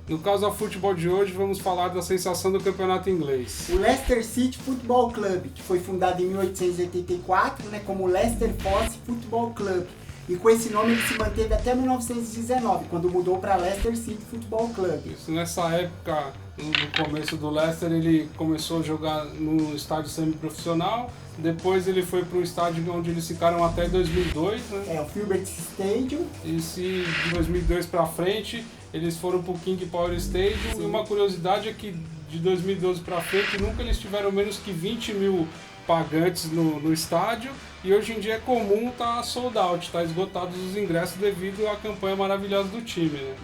No caso do futebol de hoje, vamos falar da sensação do campeonato inglês. O Leicester City Football Club, que foi fundado em 1884, né, como Leicester Force Football Club. E com esse nome ele se manteve até 1919, quando mudou para Leicester City Football Club. Isso, nessa época, no começo do Leicester, ele começou a jogar no estádio semiprofissional. Depois ele foi para um estádio onde eles ficaram até 2002, né? O Filbert Stadium. E se de 2002 para frente eles foram para o King Power Stadium. Sim. E uma curiosidade é que de 2012 para frente nunca eles tiveram menos que 20 mil pagantes no estádio. E hoje em dia é comum estar sold out, estar esgotados os ingressos devido à campanha maravilhosa do time, né?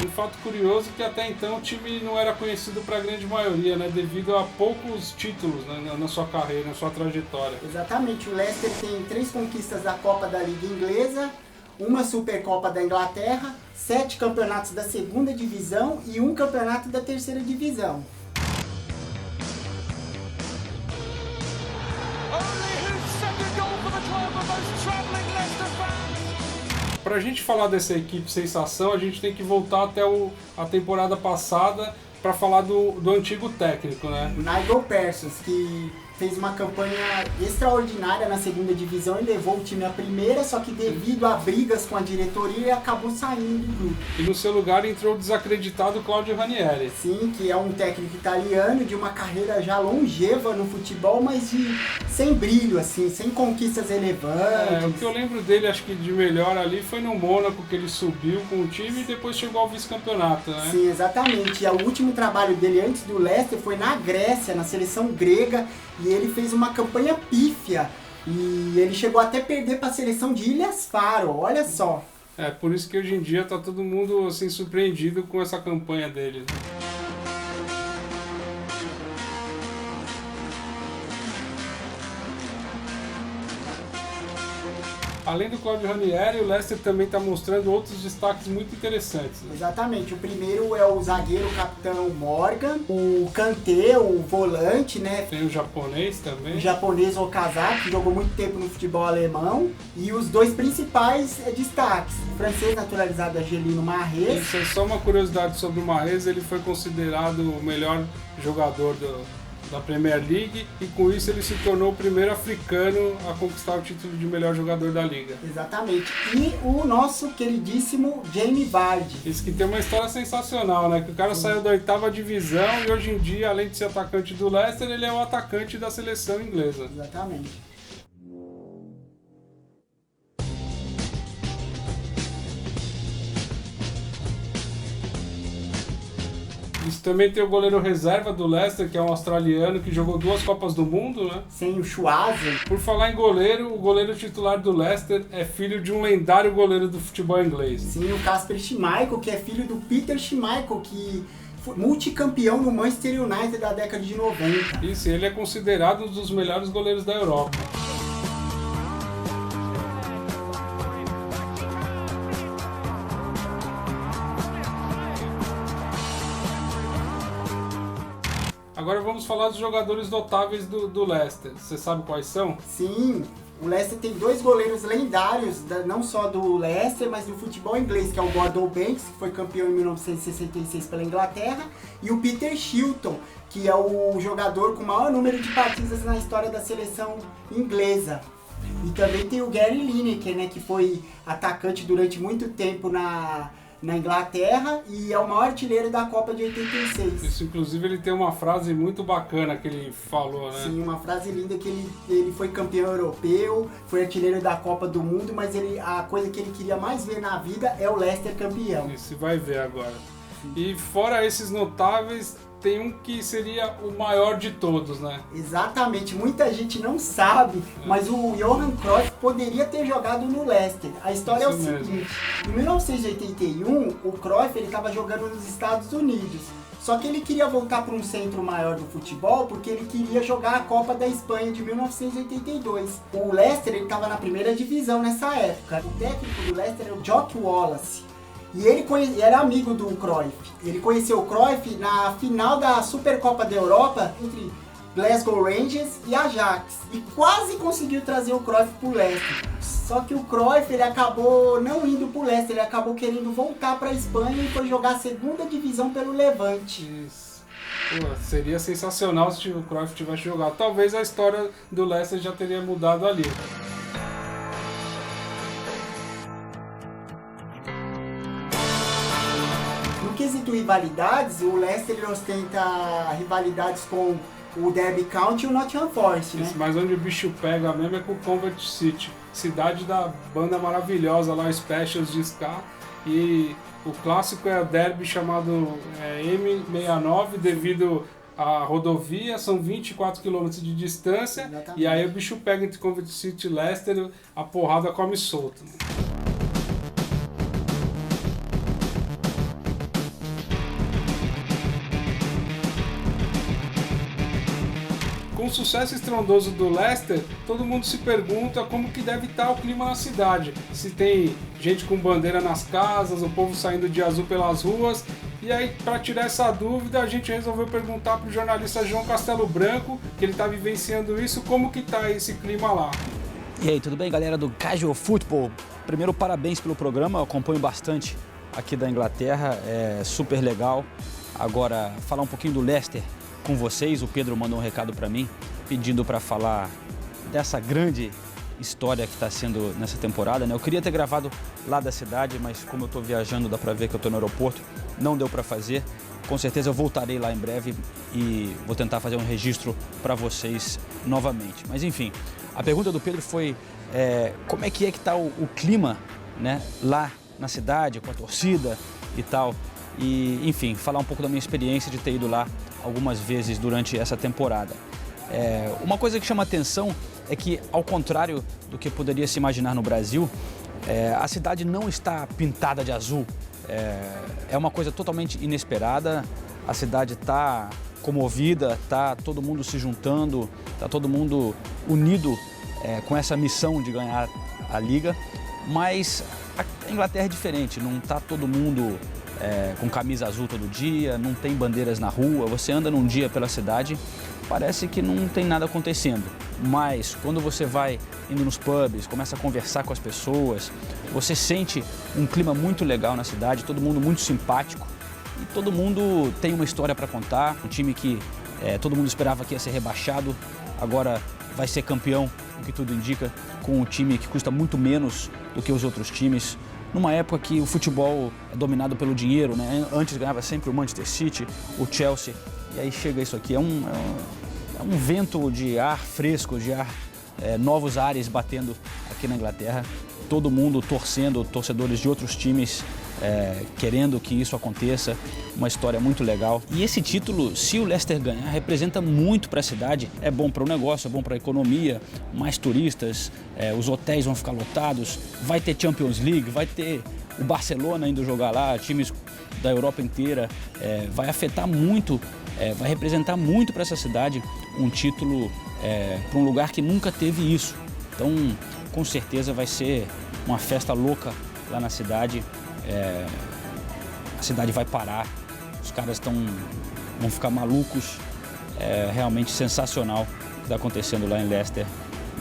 Um fato curioso é que até então o time não era conhecido para a grande maioria, né, devido a poucos títulos, né, na sua carreira, na sua trajetória. Exatamente, o Leicester tem 3 conquistas da Copa da Liga Inglesa, uma Supercopa da Inglaterra, 7 campeonatos da segunda divisão e um campeonato da terceira divisão. Pra gente falar dessa equipe sensação, a gente tem que voltar até a temporada passada para falar do antigo técnico, né? Nigel Parsons, que fez uma campanha extraordinária na segunda divisão e levou o time à primeira, só que devido a brigas com a diretoria ele acabou saindo do grupo. E no seu lugar entrou o desacreditado Claudio Ranieri. Sim, que é um técnico italiano de uma carreira já longeva no futebol, mas sem brilho, assim, sem conquistas relevantes. O que eu lembro dele, acho que de melhor ali, foi no Mônaco, que ele subiu com o time e depois chegou ao vice-campeonato, né? Sim, exatamente. E o último trabalho dele antes do Leicester foi na Grécia, na seleção grega, e ele fez uma campanha pífia. E ele chegou até a perder para a seleção de Ilhas Faro, olha só. Por isso que hoje em dia tá todo mundo assim, surpreendido com essa campanha dele. Além do Claudio Ranieri, o Leicester também está mostrando outros destaques muito interessantes. Né? Exatamente. O primeiro é o zagueiro capitão Morgan, o Kanté, o volante, né? Tem o japonês também. O japonês Okazaki, que jogou muito tempo no futebol alemão. E os dois principais destaques. O francês naturalizado Angelino Mahrez. Isso é só uma curiosidade sobre o Mahrez, ele foi considerado o melhor jogador da Premier League e com isso ele se tornou o primeiro africano a conquistar o título de melhor jogador da liga. Exatamente. E o nosso queridíssimo Jamie Vardy. Isso que tem uma história sensacional, né? Que o cara saiu da 8ª divisão e hoje em dia, além de ser atacante do Leicester, ele é o atacante da seleção inglesa. Exatamente. Isso também tem o goleiro reserva do Leicester, que é um australiano que jogou 2 Copas do Mundo, né? Sem o Schwarzer. Por falar em goleiro, o goleiro titular do Leicester é filho de um lendário goleiro do futebol inglês. Sim, o Kasper Schmeichel, que é filho do Peter Schmeichel, que foi multicampeão no Manchester United da década de 90. Isso, ele é considerado um dos melhores goleiros da Europa. Agora vamos falar dos jogadores notáveis do Leicester. Você sabe quais são? Sim, o Leicester tem 2 goleiros lendários, não só do Leicester, mas do futebol inglês, que é o Gordon Banks, que foi campeão em 1966 pela Inglaterra, e o Peter Shilton, que é o jogador com o maior número de partidas na história da seleção inglesa. E também tem o Gary Lineker, né, que foi atacante durante muito tempo na Inglaterra e é o maior artilheiro da Copa de 86. Isso, inclusive, ele tem uma frase muito bacana que ele falou, né? Sim, uma frase linda que ele foi campeão europeu, foi artilheiro da Copa do Mundo, mas a coisa que ele queria mais ver na vida é o Leicester campeão. Isso, vai ver agora. Sim. E fora esses notáveis, tem um que seria o maior de todos, né? Exatamente, muita gente não sabe, mas o Johan Cruyff poderia ter jogado no Leicester. A história é o seguinte, em 1981, o Cruyff estava jogando nos Estados Unidos, só que ele queria voltar para um centro maior do futebol porque ele queria jogar a Copa da Espanha de 1982. O Leicester estava na primeira divisão nessa época. O técnico do Leicester é o Jock Wallace. E ele era amigo do Cruyff. Ele conheceu o Cruyff na final da Supercopa da Europa entre Glasgow Rangers e Ajax. E quase conseguiu trazer o Cruyff pro Leicester. Só que o Cruyff, ele acabou não indo pro Leicester, ele acabou querendo voltar pra Espanha e foi jogar a segunda divisão pelo Levante. Isso. Pô, seria sensacional se o Cruyff tivesse jogado. Talvez a história do Leicester já teria mudado ali. No quesito rivalidades, o Leicester ostenta rivalidades com o Derby County e o Nottingham Forest, né? Mas onde o bicho pega mesmo é com o Coventry City, cidade da banda maravilhosa lá, Specials de Ska, e o clássico é o derby chamado M69 devido à rodovia, são 24 km de distância. Exatamente. E aí o bicho pega entre Coventry City e Leicester, a porrada come solto. Com o sucesso estrondoso do Leicester, todo mundo se pergunta como que deve estar o clima na cidade. Se tem gente com bandeira nas casas, o povo saindo de azul pelas ruas. E aí, para tirar essa dúvida, a gente resolveu perguntar para o jornalista João Castelo Branco, que ele está vivenciando isso, como que está esse clima lá. E aí, tudo bem, galera do Casual Football? Primeiro, parabéns pelo programa, eu acompanho bastante aqui da Inglaterra, é super legal. Agora, falar um pouquinho do Leicester com vocês, o Pedro mandou um recado para mim, pedindo para falar dessa grande história que está sendo nessa temporada, né? Eu queria ter gravado lá da cidade, mas como eu estou viajando, dá para ver que eu estou no aeroporto, não deu para fazer. Com certeza eu voltarei lá em breve e vou tentar fazer um registro para vocês novamente. Mas enfim, a pergunta do Pedro foi como é que está o clima, né, lá na cidade, com a torcida e tal. E, enfim, falar um pouco da minha experiência de ter ido lá algumas vezes durante essa temporada. Uma coisa que chama atenção é que, ao contrário do que poderia se imaginar no Brasil, a cidade não está pintada de azul. É uma coisa totalmente inesperada, a cidade está comovida, está todo mundo se juntando, está todo mundo unido com essa missão de ganhar a Liga, mas a Inglaterra é diferente, não está todo mundo com camisa azul todo dia, não tem bandeiras na rua, você anda num dia pela cidade, parece que não tem nada acontecendo. Mas quando você vai indo nos pubs, começa a conversar com as pessoas, você sente um clima muito legal na cidade, todo mundo muito simpático e todo mundo tem uma história para contar. Um time que todo mundo esperava que ia ser rebaixado, agora vai ser campeão, o que tudo indica, com um time que custa muito menos do que os outros times. Numa época que o futebol é dominado pelo dinheiro, né? Antes ganhava sempre o Manchester City, o Chelsea, e aí chega isso aqui, é um vento de ar fresco, de ar, novos ares batendo aqui na Inglaterra, todo mundo torcendo, torcedores de outros times querendo que isso aconteça, uma história muito legal. E esse título, se o Leicester ganhar, representa muito para a cidade, é bom para o negócio, é bom para a economia, mais turistas, os hotéis vão ficar lotados, vai ter Champions League, vai ter o Barcelona indo jogar lá, times da Europa inteira, vai afetar muito, vai representar muito para essa cidade um título para um lugar que nunca teve isso. Então, com certeza vai ser uma festa louca lá na cidade. A cidade vai parar, os caras vão ficar malucos, é realmente sensacional o que está acontecendo lá em Leicester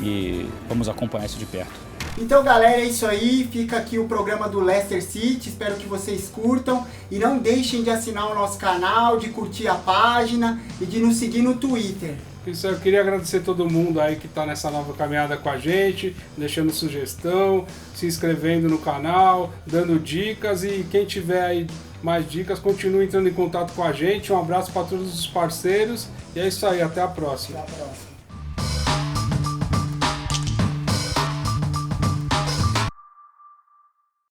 e vamos acompanhar isso de perto. Então, galera, é isso aí, fica aqui o programa do Leicester City, espero que vocês curtam e não deixem de assinar o nosso canal, de curtir a página e de nos seguir no Twitter. Isso, eu queria agradecer todo mundo aí que está nessa nova caminhada com a gente, deixando sugestão, se inscrevendo no canal, dando dicas, e quem tiver aí mais dicas, continue entrando em contato com a gente. Um abraço para todos os parceiros e é isso aí, até a próxima. Até a próxima.